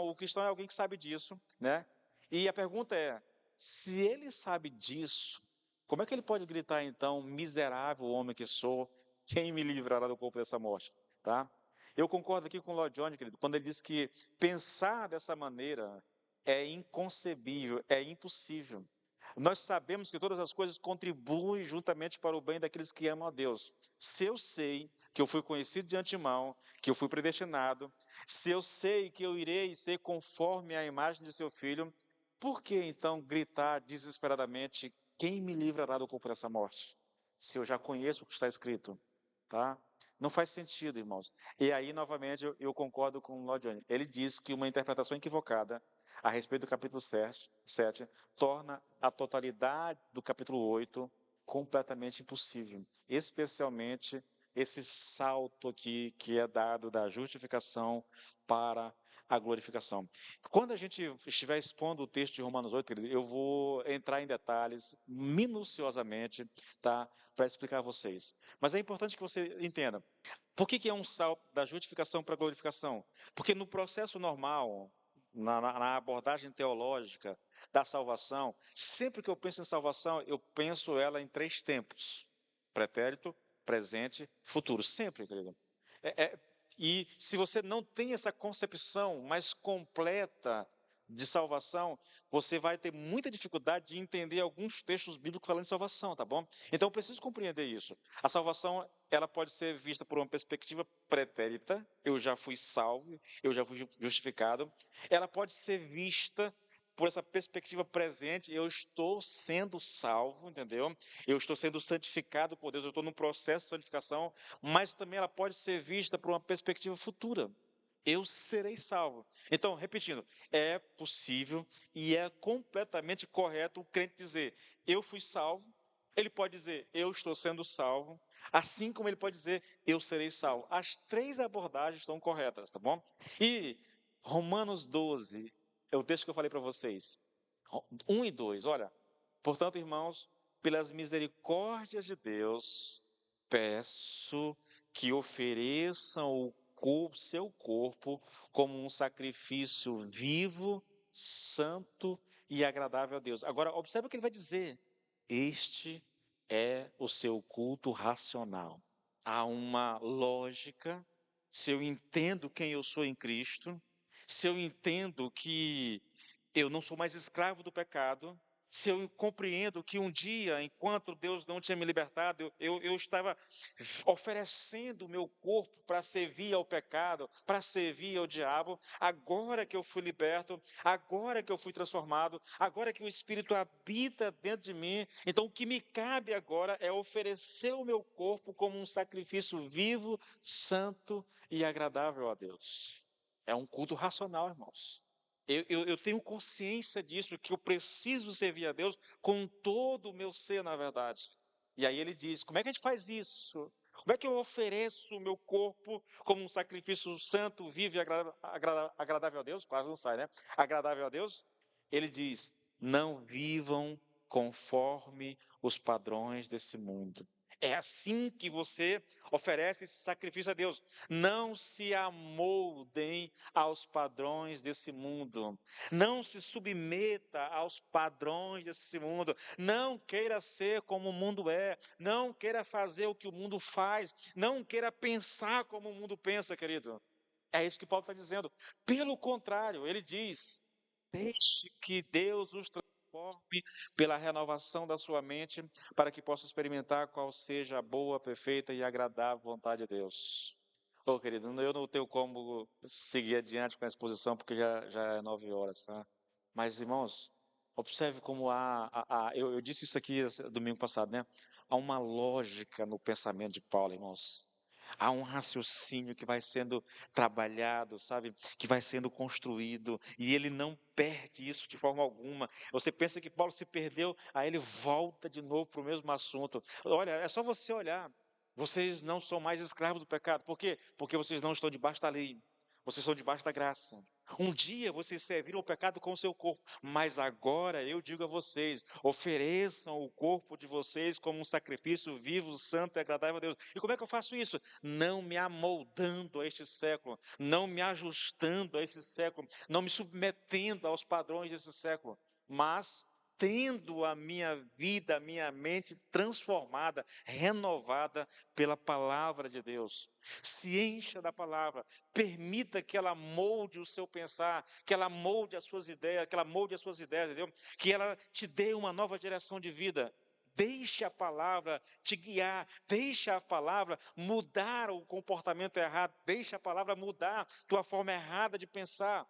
o cristão é alguém que sabe disso, né? E a pergunta é: se ele sabe disso, como é que ele pode gritar então, miserável homem que sou, quem me livrará do corpo dessa morte? Tá? Eu concordo aqui com o Lloyd Jones, querido, quando ele diz que pensar dessa maneira é inconcebível, é impossível. Nós sabemos que todas as coisas contribuem juntamente para o bem daqueles que amam a Deus. Se eu sei que eu fui conhecido de antemão, que eu fui predestinado, se eu sei que eu irei ser conforme a imagem de seu filho, por que então gritar desesperadamente: quem me livrará do corpo dessa morte? Se eu já conheço o que está escrito, tá? Não faz sentido, irmãos. E aí, novamente, eu concordo com o Lloyd Jones. Ele diz que uma interpretação equivocada a respeito do capítulo 7 torna a totalidade do capítulo 8 completamente impossível. Especialmente esse salto aqui que é dado da justificação para a glorificação. Quando a gente estiver expondo o texto de Romanos 8, eu vou entrar em detalhes minuciosamente, tá, para explicar a vocês. Mas é importante que você entenda. Por que é um salto da justificação para a glorificação? Porque no processo normal, na abordagem teológica da salvação, sempre que eu penso em salvação, eu penso ela em 3 tempos: pretérito, presente, futuro. Sempre, querido. E se você não tem essa concepção mais completa de salvação, você vai ter muita dificuldade de entender alguns textos bíblicos falando de salvação, tá bom? Então eu preciso compreender isso. A salvação, ela pode ser vista por uma perspectiva pretérita: eu já fui salvo, eu já fui justificado. Ela pode ser vista por essa perspectiva presente: eu estou sendo salvo, entendeu? Eu estou sendo santificado por Deus, eu estou num processo de santificação. Mas também ela pode ser vista por uma perspectiva futura: eu serei salvo. Então, repetindo, é possível e é completamente correto o crente dizer: eu fui salvo. Ele pode dizer: eu estou sendo salvo. Assim como ele pode dizer: eu serei salvo. As 3 abordagens estão corretas, tá bom? E Romanos 12, é o texto que eu falei para vocês. 1 e 2, olha. Portanto, irmãos, pelas misericórdias de Deus, peço que ofereçam seu corpo como um sacrifício vivo, santo e agradável a Deus. Agora, observe o que ele vai dizer: este é o seu culto racional. Há uma lógica. Se eu entendo quem eu sou em Cristo, se eu entendo que eu não sou mais escravo do pecado, Se eu compreendo que um dia, enquanto Deus não tinha me libertado, eu estava oferecendo o meu corpo para servir ao pecado, para servir ao diabo, agora que eu fui liberto, agora que eu fui transformado, agora que o Espírito habita dentro de mim, então o que me cabe agora é oferecer o meu corpo como um sacrifício vivo, santo e agradável a Deus. É um culto racional, irmãos. Eu tenho consciência disso, que eu preciso servir a Deus com todo o meu ser, na verdade. E aí ele diz: como é que a gente faz isso? Como é que eu ofereço o meu corpo como um sacrifício santo, vivo e agradável a Deus? Quase não sai, né? Agradável a Deus. Ele diz: não vivam conforme os padrões desse mundo. É assim que você oferece esse sacrifício a Deus. Não se amoldem aos padrões desse mundo. Não se submeta aos padrões desse mundo. Não queira ser como o mundo é. Não queira fazer o que o mundo faz. Não queira pensar como o mundo pensa, querido. É isso que Paulo está dizendo. Pelo contrário, ele diz: deixe que Deus os transforme pela renovação da sua mente, para que possa experimentar qual seja a boa, perfeita e agradável vontade de Deus. Ô, querido, eu não tenho como seguir adiante com a exposição, porque já é 9 horas, tá? Mas, irmãos, observe como eu disse isso aqui domingo passado, né? Há uma lógica no pensamento de Paulo, irmãos. Há um raciocínio que vai sendo trabalhado, sabe? Que vai sendo construído, e ele não perde isso de forma alguma. Você pensa que Paulo se perdeu, aí ele volta de novo para o mesmo assunto. Olha, é só você olhar. Vocês não são mais escravos do pecado. Por quê? Porque vocês não estão debaixo da lei. Vocês estão debaixo da graça. Um dia vocês serviram o pecado com o seu corpo, mas agora eu digo a vocês: ofereçam o corpo de vocês como um sacrifício vivo, santo e agradável a Deus. E como é que eu faço isso? Não me amoldando a este século, não me ajustando a esse século, não me submetendo aos padrões desse século, mas tendo a minha vida, a minha mente transformada, renovada pela palavra de Deus. Se encha da palavra, permita que ela molde o seu pensar, que ela molde as suas ideias, entendeu? Que ela te dê uma nova direção de vida. Deixe a palavra te guiar, deixe a palavra mudar o comportamento errado, deixe a palavra mudar tua forma errada de pensar.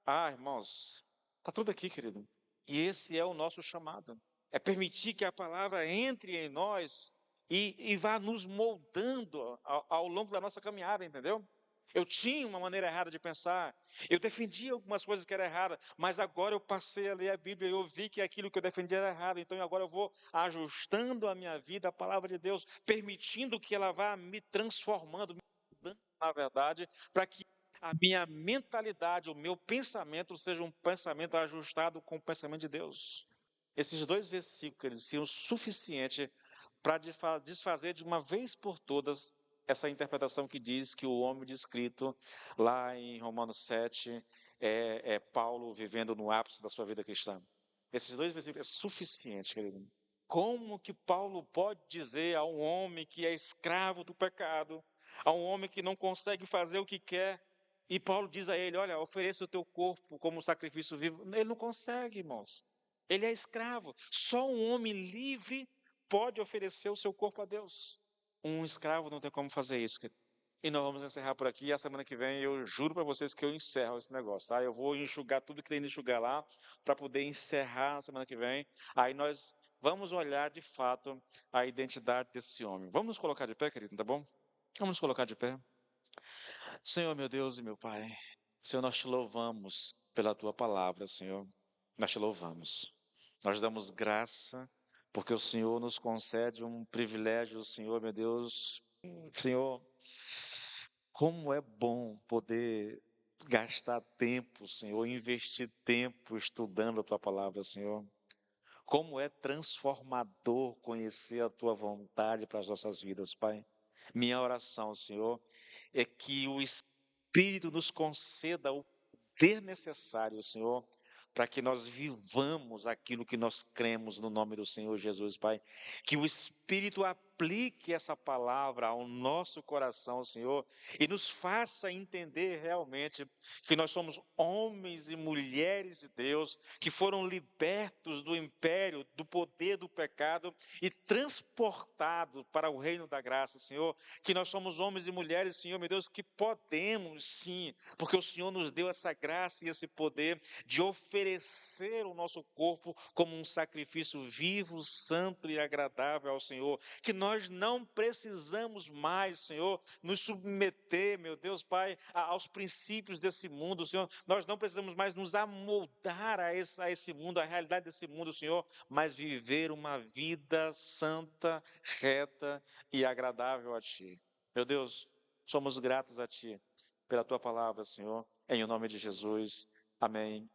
Ah, irmãos, está tudo aqui, querido. E esse é o nosso chamado. É permitir que a palavra entre em nós e vá nos moldando ao longo da nossa caminhada, entendeu? Eu tinha uma maneira errada de pensar, eu defendia algumas coisas que eram erradas, mas agora eu passei a ler a Bíblia e eu vi que aquilo que eu defendia era errado, então agora eu vou ajustando a minha vida à palavra de Deus, permitindo que ela vá me transformando, me mudando, na verdade, para que a minha mentalidade, o meu pensamento seja um pensamento ajustado com o pensamento de Deus. Esses 2 versículos seriam suficientes para desfazer de uma vez por todas essa interpretação que diz que o homem descrito lá em Romanos 7 é Paulo vivendo no ápice da sua vida cristã. Esses 2 versículos é suficiente, querido. Como que Paulo pode dizer a um homem que é escravo do pecado, a um homem que não consegue fazer o que quer, e Paulo diz a ele: olha, ofereça o teu corpo como sacrifício vivo? Ele não consegue, irmãos. Ele é escravo. Só um homem livre pode oferecer o seu corpo a Deus. Um escravo não tem como fazer isso, querido. E nós vamos encerrar por aqui. E a semana que vem eu juro para vocês que eu encerro esse negócio, tá? Eu vou enxugar tudo que tem de enxugar lá para poder encerrar a semana que vem. Aí nós vamos olhar de fato a identidade desse homem. Vamos nos colocar de pé, querido, tá bom? Vamos nos colocar de pé. Senhor, meu Deus e meu Pai, Senhor, nós te louvamos pela tua palavra, Senhor. Nós te louvamos. Nós damos graça porque o Senhor nos concede um privilégio, Senhor, meu Deus. Senhor, como é bom poder gastar tempo, Senhor, investir tempo estudando a tua palavra, Senhor. Como é transformador conhecer a tua vontade para as nossas vidas, Pai. Minha oração, Senhor, é que o Espírito nos conceda o poder necessário, Senhor, para que nós vivamos aquilo que nós cremos no nome do Senhor Jesus, Pai. Que o Espírito aplique essa palavra ao nosso coração, Senhor, e nos faça entender realmente que nós somos homens e mulheres de Deus, que foram libertos do império, do poder do pecado e transportados para o reino da graça, Senhor, que nós somos homens e mulheres, Senhor, meu Deus, que podemos sim, porque o Senhor nos deu essa graça e esse poder de oferecer o nosso corpo como um sacrifício vivo, santo e agradável ao Senhor, que nós não precisamos mais, Senhor, nos submeter, meu Deus, Pai, aos princípios desse mundo, Senhor, nós não precisamos mais nos amoldar a esse mundo, à realidade desse mundo, Senhor, mas viver uma vida santa, reta e agradável a Ti. Meu Deus, somos gratos a Ti pela Tua palavra, Senhor, em o nome de Jesus. Amém